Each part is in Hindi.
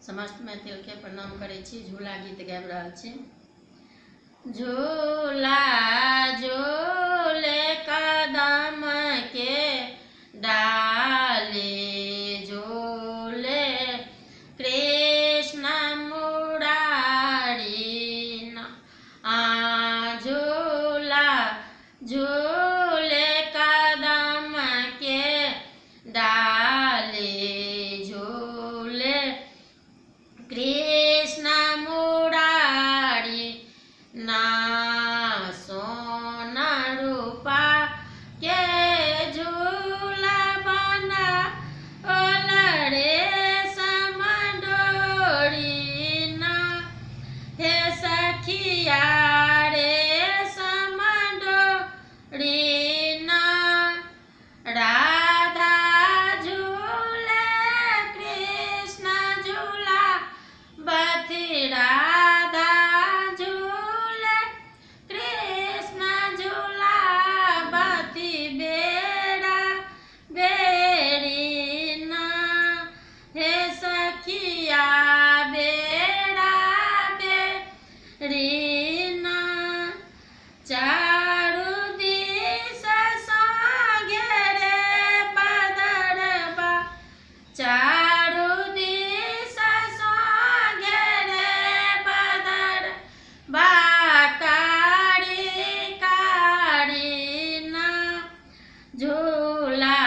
समस्त मैथिल के प्रणाम करै छी। झूला गीत गाबि रहल छी। झूला झूले कदम के डाली, झूले कृष्ण मुरारी न। झूला झूले कदम के डाली, झूले कृष्ण मुरारी ना। सोना रूपा के झूला बना रे समडोरी ना। हे सखिया रे समडोरी ना। राधा झूले कृष्ण झूला बथी, राधा झूले कृष्ण झूला बथी बेड़ा बेड़ी ना। हे सखिया बेड़ा बेड़ी ना। चारू दिस संगे रे बदरबा, चारू दिस संगे रे बदरबा कारी कारी ना। झूला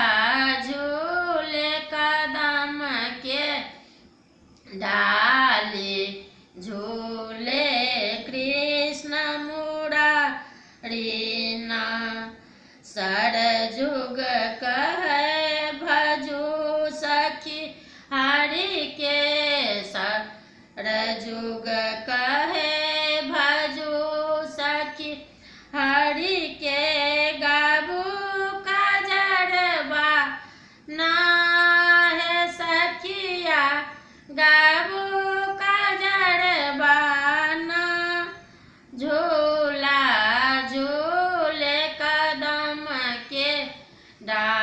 झूले कदम के डाली, झूले कृष्ण मुरारी ना। सरजुग कहे भजू सखी हरि के, सरजुग कहे भजू सखी हरि के। गाबू कजरबा ना, हे सखिया गाबू कजरबा ना। झूला झूले कदम के डाली।